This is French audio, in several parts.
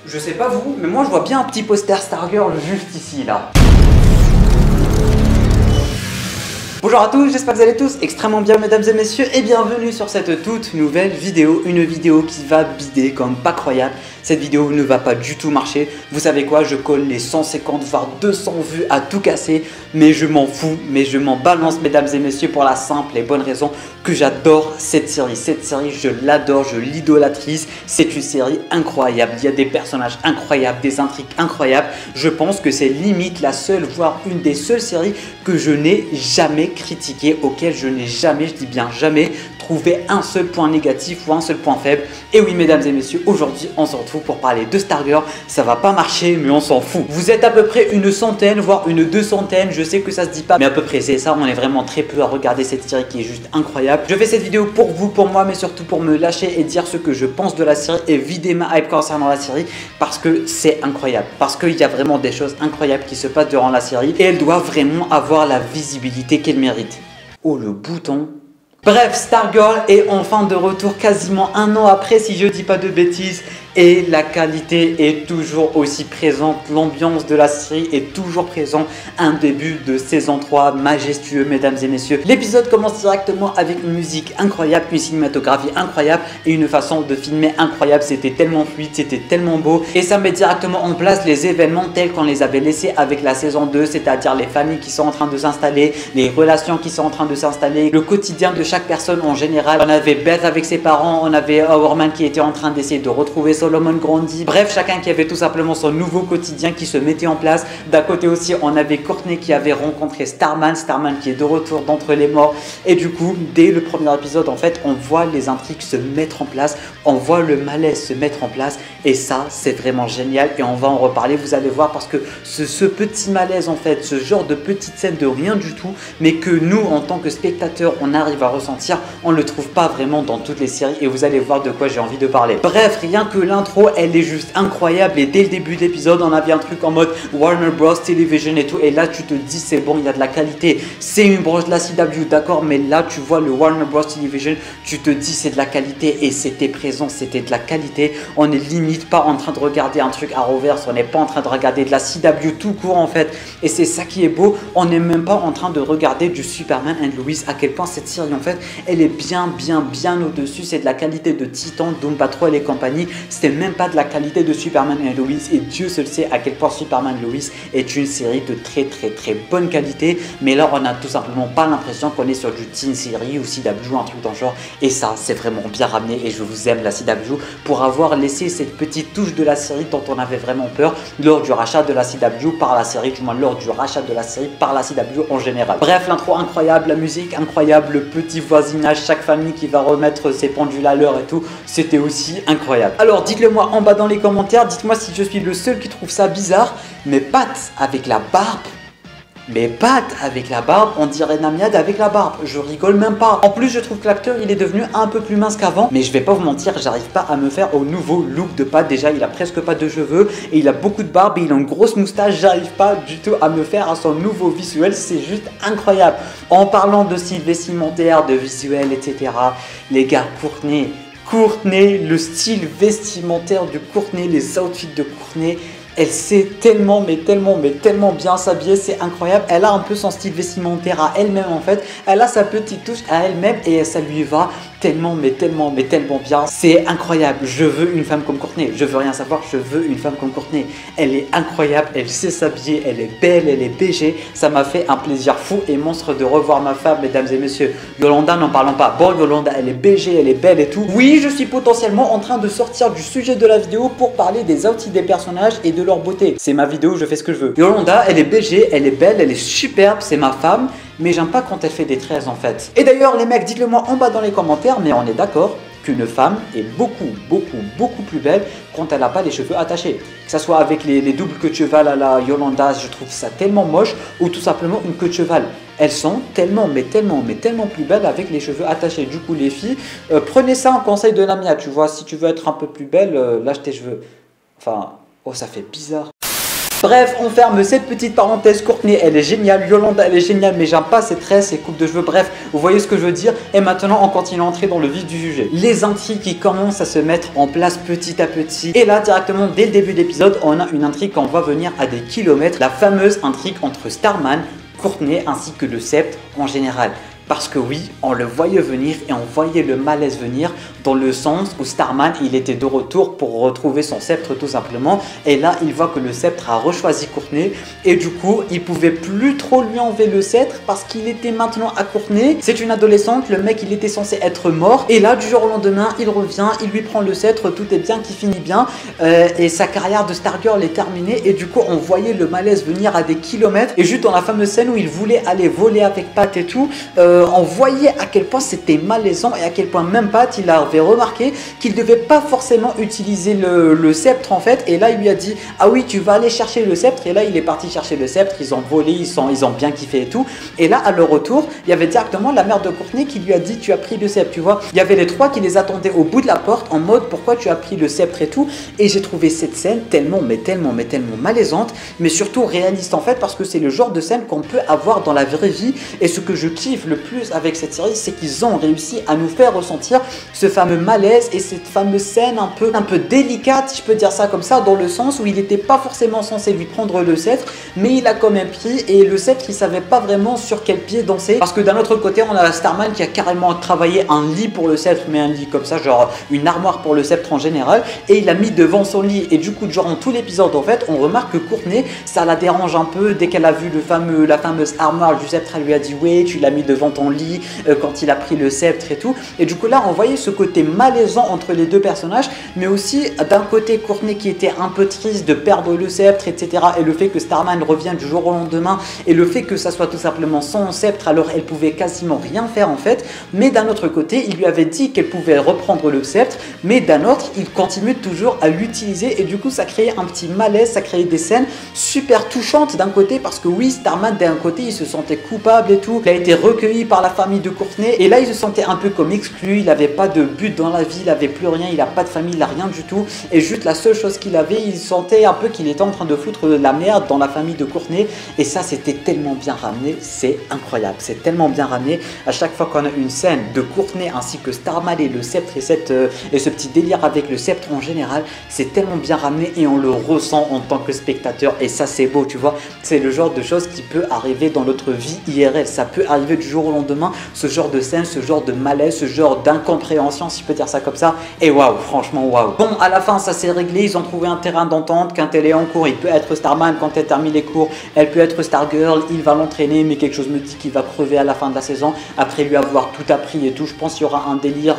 Je sais pas vous, mais moi je vois bien un petit poster Stargirl juste ici là. Bonjour à tous, j'espère que vous allez tous extrêmement bien mesdames et messieurs et bienvenue sur cette toute nouvelle vidéo. Une vidéo qui va bider comme pas croyable. Cette vidéo ne va pas du tout marcher. Vous savez quoi, je colle les 150 voire 200 vues à tout casser. Mais je m'en fous, mais je m'en balance mesdames et messieurs pour la simple et bonne raison que j'adore cette série. Cette série je l'adore, je l'idolâtrise. C'est une série incroyable, il y a des personnages incroyables, des intrigues incroyables. Je pense que c'est limite la seule, voire une des seules séries que je n'ai jamais critiqué, auquel je n'ai jamais, je dis bien jamais, trouvé un seul point négatif ou un seul point faible. Et oui mesdames et messieurs, aujourd'hui on se retrouve pour parler de Stargirl. Ça va pas marcher mais on s'en fout. Vous êtes à peu près une centaine voire une 200aine, je sais que ça se dit pas mais à peu près c'est ça. On est vraiment très peu à regarder cette série qui est juste incroyable. Je fais cette vidéo pour vous, pour moi, mais surtout pour me lâcher et dire ce que je pense de la série et vider ma hype concernant la série parce que c'est incroyable, parce qu'il y a vraiment des choses incroyables qui se passent durant la série et elle doit vraiment avoir la visibilité qu'elle mérite. Oh le bouton. Bref, Stargirl est enfin de retour quasiment un an après si je dis pas de bêtises. Et la qualité est toujours aussi présente, l'ambiance de la série est toujours présente. Un début de saison 3 majestueux mesdames et messieurs. L'épisode commence directement avec une musique incroyable, une cinématographie incroyable et une façon de filmer incroyable. C'était tellement fluide, c'était tellement beau. Et ça met directement en place les événements tels qu'on les avait laissés avec la saison 2, c'est-à-dire les familles qui sont en train de s'installer, les relations qui sont en train de s'installer, le quotidien de chaque personne en général. On avait Beth avec ses parents, on avait Hourman qui était en train d'essayer de retrouver Solomon Grundy. Bref, chacun qui avait tout simplement son nouveau quotidien qui se mettait en place. D'un côté aussi, on avait Courtney qui avait rencontré Starman qui est de retour d'entre les morts. Et du coup, dès le premier épisode, en fait, on voit les intrigues se mettre en place, on voit le malaise se mettre en place. Et ça, c'est vraiment génial. Et on va en reparler, vous allez voir, parce que ce petit malaise, en fait, ce genre de petite scène de rien du tout, mais que nous, en tant que spectateurs, on arrive à ressentir, on le trouve pas vraiment dans toutes les séries. Et vous allez voir de quoi j'ai envie de parler. Bref, rien que l'intro, elle est juste incroyable et dès le début de l'épisode on avait un truc en mode Warner Bros Television et tout et là tu te dis c'est bon, il y a de la qualité, c'est une branche de la CW d'accord, mais là tu vois le Warner Bros Television, tu te dis c'est de la qualité et c'était présent, c'était de la qualité. On est limite pas en train de regarder un truc à reverse, on n'est pas en train de regarder de la CW tout court en fait et c'est ça qui est beau. On n'est même pas en train de regarder du Superman and Lois, à quel point cette série en fait elle est bien au-dessus. C'est de la qualité de Titan, Doom Patrol et compagnie. C'était même pas de la qualité de Superman et Lois et Dieu seul sait à quel point Superman et Lois est une série de très bonne qualité, mais là on n'a tout simplement pas l'impression qu'on est sur du teen série ou CW, un truc dans le genre, et ça c'est vraiment bien ramené et je vous aime la CW pour avoir laissé cette petite touche de la série dont on avait vraiment peur lors du rachat de la CW par la série, du moins lors du rachat de la série par la CW en général. Bref, l'intro incroyable, la musique incroyable, le petit voisinage, chaque famille qui va remettre ses pendules à l'heure et tout, c'était aussi incroyable. Alors dites-le moi en bas dans les commentaires, dites-moi si je suis le seul qui trouve ça bizarre, mais Pat avec la barbe. Mais Pat avec la barbe, on dirait Namiad avec la barbe, je rigole même pas. En plus je trouve que l'acteur il est devenu un peu plus mince qu'avant, mais je vais pas vous mentir, j'arrive pas à me faire au nouveau look de Pat. Déjà il a presque pas de cheveux et il a beaucoup de barbe et il a une grosse moustache, j'arrive pas du tout à me faire à son nouveau visuel, c'est juste incroyable. En parlant de style vestimentaire, de visuel, etc. Les gars, Courtney, le style vestimentaire de Courtney, les outfits de Courtney, elle sait tellement bien s'habiller, c'est incroyable. Elle a un peu son style vestimentaire à elle-même en fait. Elle a sa petite touche à elle-même et ça lui va tellement bien. C'est incroyable. Je veux une femme comme Courtney. Je veux rien savoir, je veux une femme comme Courtney. Elle est incroyable, elle sait s'habiller, elle est belle, elle est BG. Ça m'a fait un plaisir fou et monstre de revoir ma femme, mesdames et messieurs. Yolanda, n'en parlons pas. Bon, Yolanda, elle est BG, elle est belle et tout. Oui, je suis potentiellement en train de sortir du sujet de la vidéo pour parler des outfits des personnages et de leur beauté. C'est ma vidéo, je fais ce que je veux. Yolanda, elle est BG, elle est belle, elle est superbe, c'est ma femme. Mais j'aime pas quand elle fait des tresses en fait. Et d'ailleurs les mecs, dites-le moi en bas dans les commentaires, mais on est d'accord qu'une femme est beaucoup plus belle quand elle n'a pas les cheveux attachés. Que ça soit avec les doubles queues de cheval à la Yolanda, je trouve ça tellement moche, ou tout simplement une queue de cheval. Elles sont tellement plus belles avec les cheveux attachés. Du coup les filles, prenez ça en conseil de Lamia, tu vois, si tu veux être un peu plus belle, lâche tes cheveux. Enfin, oh ça fait bizarre. Bref, on ferme cette petite parenthèse. Courtney, elle est géniale. Yolanda, elle est géniale, mais j'aime pas ses traits, ses coupes de cheveux. Bref, vous voyez ce que je veux dire. Et maintenant, on continue à entrer dans le vif du sujet. Les intrigues qui commencent à se mettre en place petit à petit. Et là, directement, dès le début de l'épisode, on a une intrigue qu'on va venir à des kilomètres. La fameuse intrigue entre Starman, Courtney ainsi que le Sept en général. Parce que oui, on le voyait venir et on voyait le malaise venir dans le sens où Starman, il était de retour pour retrouver son sceptre tout simplement. Et là, il voit que le sceptre a rechoisi Courtney et du coup, il pouvait plus trop lui enlever le sceptre parce qu'il était maintenant à Courtney. C'est une adolescente, le mec, il était censé être mort. Et là, du jour au lendemain, il revient, il lui prend le sceptre, tout est bien qui finit bien. Et sa carrière de Stargirl est terminée. Et du coup, on voyait le malaise venir à des kilomètres. Et juste dans la fameuse scène où il voulait aller voler avec Pat et tout, on voyait à quel point c'était malaisant et à quel point même Pat, il avait remarqué qu'il devait pas forcément utiliser le sceptre en fait. Et là, il lui a dit ah oui, tu vas aller chercher le sceptre. Et là, il est parti chercher le sceptre. Ils ont volé, ils ont bien kiffé et tout. Et là, à leur retour, il y avait directement la mère de Courtney qui lui a dit tu as pris le sceptre, tu vois. Il y avait les trois qui les attendaient au bout de la porte en mode pourquoi tu as pris le sceptre et tout. Et j'ai trouvé cette scène tellement malaisante, mais surtout réaliste en fait, parce que c'est le genre de scène qu'on peut avoir dans la vraie vie. Et ce que je kiffe le plus avec cette série, c'est qu'ils ont réussi à nous faire ressentir ce fameux malaise et cette fameuse scène un peu délicate, si je peux dire ça comme ça, dans le sens où il n'était pas forcément censé lui prendre le sceptre, mais il a quand même pris, et le sceptre, il savait pas vraiment sur quel pied danser, parce que d'un autre côté, on a Starman qui a carrément travaillé un lit pour le sceptre, mais un lit comme ça, genre une armoire pour le sceptre en général, et il l'a mis devant son lit, et du coup, durant tout l'épisode, en fait, on remarque que Courtney, ça la dérange un peu, dès qu'elle a vu la fameuse armoire du sceptre, elle lui a dit ouais, tu l'as mis devant ton lit, quand il a pris le sceptre et tout. Et du coup là on voyait ce côté malaisant entre les deux personnages, mais aussi d'un côté Courtney qui était un peu triste de perdre le sceptre, etc. Et le fait que Starman revienne du jour au lendemain, et le fait que ça soit tout simplement son sceptre, alors elle pouvait quasiment rien faire en fait. Mais d'un autre côté, il lui avait dit qu'elle pouvait reprendre le sceptre, mais d'un autre, il continue toujours à l'utiliser, et du coup ça créait un petit malaise, ça créait des scènes super touchantes d'un côté, parce que oui, Starman d'un côté il se sentait coupable et tout, il a été recueilli par la famille de Courtney, et là il se sentait un peu comme exclu, il n'avait pas de but dans la vie, il n'avait plus rien, il n'a pas de famille, il n'a rien du tout, et juste la seule chose qu'il avait, il sentait un peu qu'il était en train de foutre de la merde dans la famille de Courtney. Et ça c'était tellement bien ramené, c'est incroyable, c'est tellement bien ramené. À chaque fois qu'on a une scène de Courtney ainsi que Starman et le sceptre et ce petit délire avec le sceptre en général, c'est tellement bien ramené et on le ressent en tant que spectateur, et ça c'est beau, tu vois. C'est le genre de choses qui peut arriver dans notre vie IRL, ça peut arriver du jour au lendemain, ce genre de scène, ce genre de malaise, ce genre d'incompréhension, si je peux dire ça comme ça. Et waouh, franchement waouh. Bon, à la fin ça s'est réglé, ils ont trouvé un terrain d'entente. Quand elle est en cours, il peut être Starman, quand elle termine les cours, elle peut être Stargirl, il va l'entraîner, mais quelque chose me dit qu'il va crever à la fin de la saison, après lui avoir tout appris et tout. Je pense qu'il y aura un délire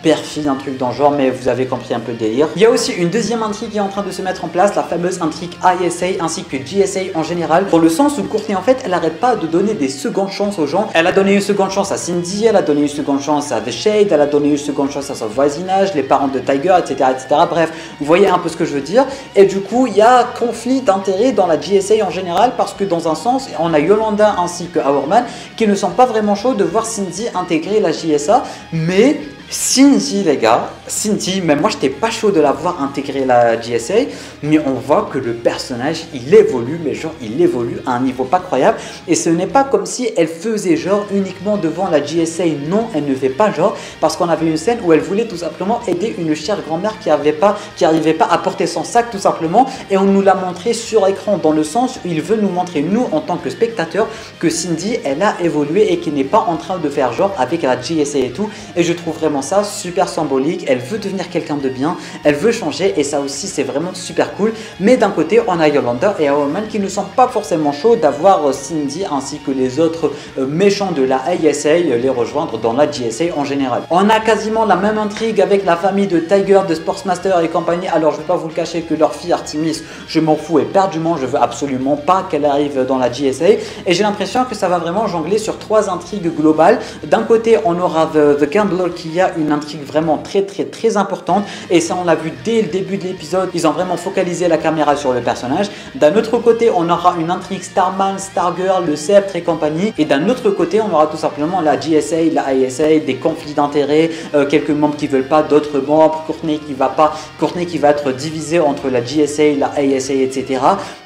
père-fille, un truc dans le genre, mais vous avez compris un peu le délire. Il y a aussi une deuxième intrigue qui est en train de se mettre en place, la fameuse intrigue ISA ainsi que GSA en général, dans le sens où Courtney en fait, elle n'arrête pas de donner des secondes chances aux gens. Elle a donné une seconde chance à Cindy, elle a donné une seconde chance à The Shade, elle a donné une seconde chance à son voisinage, les parents de Tiger, etc., etc. Bref, vous voyez un peu ce que je veux dire. Et du coup, il y a conflit d'intérêts dans la GSA en général, parce que dans un sens, on a Yolanda ainsi que Hourman qui ne sont pas vraiment chauds de voir Cindy intégrer la JSA, mais Cindy, les gars, Cindy, même moi j'étais pas chaud de la voir intégrer la GSA, mais on voit que le personnage il évolue, mais genre il évolue à un niveau pas croyable, et ce n'est pas comme si elle faisait genre uniquement devant la GSA, non, elle ne fait pas genre, parce qu'on avait une scène où elle voulait tout simplement aider une chère grand-mère qui arrivait pas à porter son sac tout simplement, et on nous l'a montré sur écran, dans le sens où il veut nous montrer, nous en tant que spectateurs, que Cindy elle a évolué et qu'elle n'est pas en train de faire genre avec la GSA et tout, et je trouve vraiment ça super symbolique. Elle veut devenir quelqu'un de bien, elle veut changer, et ça aussi c'est vraiment super cool. Mais d'un côté on a Yolanda et Hourman qui ne sont pas forcément chauds d'avoir Cindy ainsi que les autres méchants de la ISA les rejoindre dans la GSA en général. On a quasiment la même intrigue avec la famille de Tiger, de Sportsmaster et compagnie. Alors je ne vais pas vous le cacher que leur fille Artemis, je m'en fous éperdument, je veux absolument pas qu'elle arrive dans la GSA, et j'ai l'impression que ça va vraiment jongler sur trois intrigues globales. D'un côté on aura The Gambler qui a une intrigue vraiment très importante, et ça on l'a vu dès le début de l'épisode, ils ont vraiment focalisé la caméra sur le personnage. D'un autre côté on aura une intrigue Starman, Stargirl, le sceptre et compagnie, et d'un autre côté on aura tout simplement la GSA, la ISA, des conflits d'intérêts, quelques membres qui veulent pas, d'autres membres, Courtney qui va être divisé entre la GSA, la ISA, etc.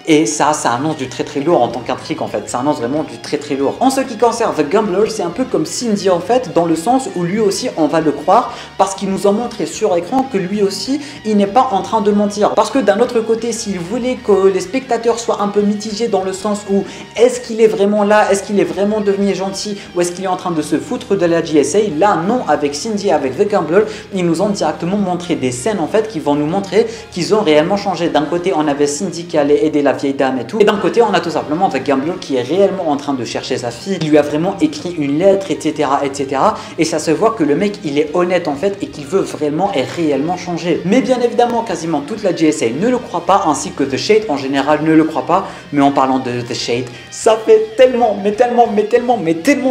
et ça annonce du très très lourd en tant qu'intrigue en fait, ça annonce vraiment du très très lourd. En ce qui concerne The Gambler, c'est un peu comme Cindy en fait, dans le sens où lui aussi on va le croire parce qu'il nous a montré sur écran que lui aussi il n'est pas en train de mentir. Parce que d'un autre côté, s'il voulait que les spectateurs soient un peu mitigés dans le sens où est-ce qu'il est vraiment là, est-ce qu'il est vraiment devenu gentil ou est-ce qu'il est en train de se foutre de la GSA, là non, avec Cindy, avec The Gambler, ils nous ont directement montré des scènes en fait qui vont nous montrer qu'ils ont réellement changé. D'un côté on avait Cindy qui allait aider la vieille dame et tout, et d'un côté on a tout simplement The Gambler qui est réellement en train de chercher sa fille, il lui a vraiment écrit une lettre, etc., etc., et ça se voit que le mec il est honnête en fait et qu'il veut vraiment et réellement changer. Mais bien évidemment quasiment toute la GSA ne le croit pas, ainsi que The Shade en général ne le croit pas. Mais en parlant de The Shade, ça fait tellement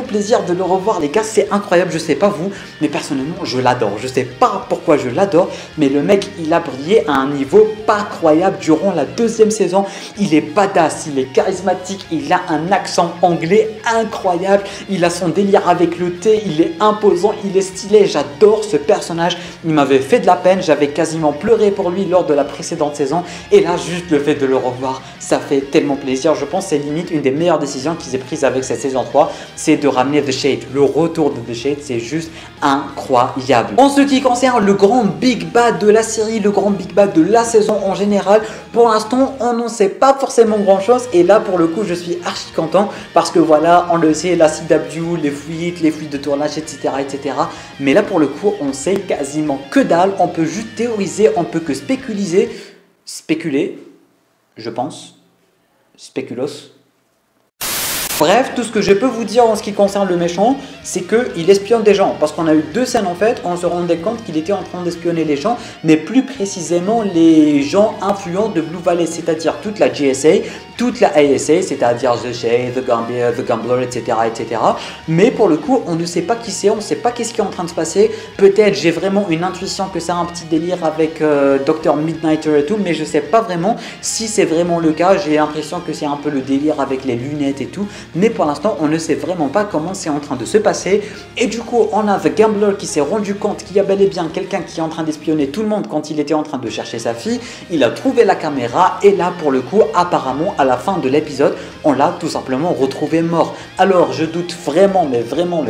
plaisir de le revoir les gars, c'est incroyable. Je sais pas vous, mais personnellement je l'adore, je sais pas pourquoi je l'adore, mais le mec il a brillé à un niveau pas croyable durant la deuxième saison. Il est badass, il est charismatique, il a un accent anglais incroyable, il a son délire avec le thé, il est imposant, il est stylé, j'adore ce personnage. Il m'avait fait de la peine, j'avais quasiment pleuré pour lui lors de la précédente saison, et là juste le fait de le revoir, ça fait tellement plaisir. Je pense que c'est limite une des meilleures décisions qu'ils aient prises avec cette saison 3, c'est de ramener The Shade. Le retour de The Shade, c'est juste incroyable. En ce qui concerne le grand Big Bad de la série, le grand Big Bad de la saison en général, pour l'instant on n'en sait pas forcément grand chose, et là pour le coup je suis archi content parce que voilà, on le sait, l'acide Abdul, les fluides de tournage, etc., etc. Mais là pour le coup on sait quasiment que dalle, on peut juste théoriser, on peut que spéculer, je pense, spéculos. Bref, tout ce que je peux vous dire en ce qui concerne le méchant, c'est qu'il espionne des gens. Parce qu'on a eu deux scènes en fait, on se rendait compte qu'il était en train d'espionner les gens, mais plus précisément les gens influents de Blue Valley, c'est-à-dire toute la GSA, toute la ASA, c'est-à-dire The Shade, The Gambler, etc., etc. Mais pour le coup, on ne sait pas qui c'est, on ne sait pas qu'est-ce qui est en train de se passer. Peut-être j'ai vraiment une intuition que ça a un petit délire avec Dr Midnighter et tout, mais je ne sais pas vraiment si c'est vraiment le cas. J'ai l'impression que c'est un peu le délire avec les lunettes et tout. Mais pour l'instant on ne sait vraiment pas comment c'est en train de se passer. Et du coup on a The Gambler qui s'est rendu compte qu'il y a bel et bien quelqu'un qui est en train d'espionner tout le monde quand il était en train de chercher sa fille. Il a trouvé la caméra et là pour le coup apparemment à la fin de l'épisode on l'a tout simplement retrouvé mort. Alors je doute vraiment mais vraiment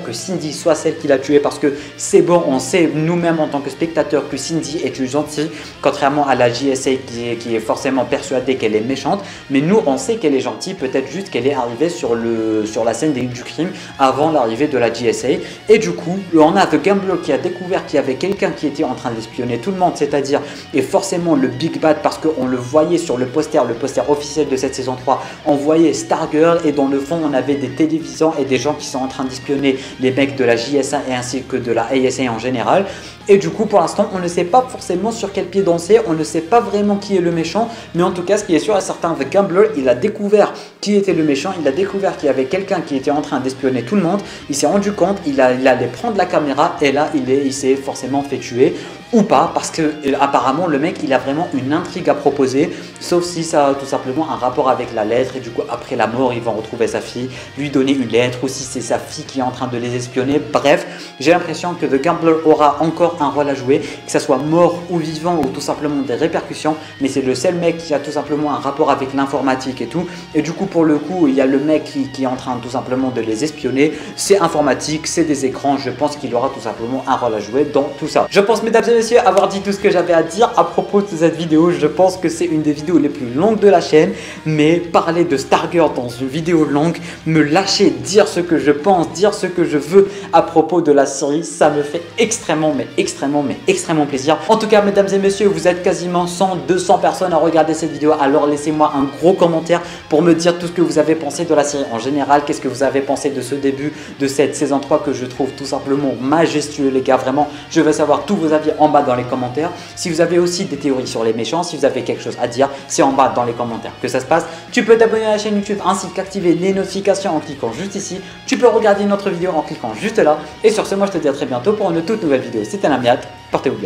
que Cindy soit celle qui l'a tué, parce que c'est bon, on sait nous-mêmes en tant que spectateurs que Cindy est une gentille, contrairement à la JSA qui est forcément persuadée qu'elle est méchante. Mais nous on sait qu'elle est gentille, peut-être juste qu'elle est arrivée sur la scène du crime avant l'arrivée de la GSA. Et du coup on a The Gambler qui a découvert qu'il y avait quelqu'un qui était en train d'espionner tout le monde, c'est-à-dire et forcément le Big Bad, parce qu'on le voyait sur le poster officiel de cette saison 3, on voyait Stargirl et dans le fond on avait des téléviseurs et des gens qui sont en train d'espionner les mecs de la JSA et ainsi que de la ASA en général. Et du coup pour l'instant on ne sait pas forcément sur quel pied danser, on ne sait pas vraiment qui est le méchant, mais en tout cas ce qui est sûr et certain, The Gambler il a découvert qui était le méchant, il a découvert qu'il y avait quelqu'un qui était en train d'espionner tout le monde, il s'est rendu compte, il allait prendre la caméra et là il s'est forcément fait tuer. Ou pas, parce que apparemment le mec il a vraiment une intrigue à proposer, sauf si ça a tout simplement un rapport avec la lettre, et du coup après la mort ils vont retrouver sa fille, lui donner une lettre, ou si c'est sa fille qui est en train de les espionner. Bref, j'ai l'impression que The Gambler aura encore un rôle à jouer, que ça soit mort ou vivant ou tout simplement des répercussions, mais c'est le seul mec qui a tout simplement un rapport avec l'informatique et tout. Et du coup pour le coup il y a le mec qui est en train tout simplement de les espionner, c'est informatique, c'est des écrans, je pense qu'il aura tout simplement un rôle à jouer dans tout ça. Je pense mesdames et messieurs avoir dit tout ce que j'avais à dire à propos de cette vidéo. Je pense que c'est une des vidéos les plus longues de la chaîne, mais parler de Stargirl dans une vidéo longue, me lâcher, dire ce que je pense, dire ce que je veux à propos de la série, ça me fait extrêmement plaisir. En tout cas mesdames et messieurs, vous êtes quasiment 100-200 personnes à regarder cette vidéo, alors laissez-moi un gros commentaire pour me dire tout ce que vous avez pensé de la série en général. Qu'est-ce que vous avez pensé de ce début de cette saison 3 que je trouve tout simplement majestueux les gars, vraiment je veux savoir tous vos avis en bas dans les commentaires. Si vous avez aussi des théories sur les méchants, si vous avez quelque chose à dire, c'est en bas dans les commentaires que ça se passe. Tu peux t'abonner à la chaîne YouTube ainsi qu'activer les notifications en cliquant juste ici. Tu peux regarder une autre vidéo en cliquant juste là. Et sur ce, moi je te dis à très bientôt pour une toute nouvelle vidéo. C'était Namiat, portez-vous bien.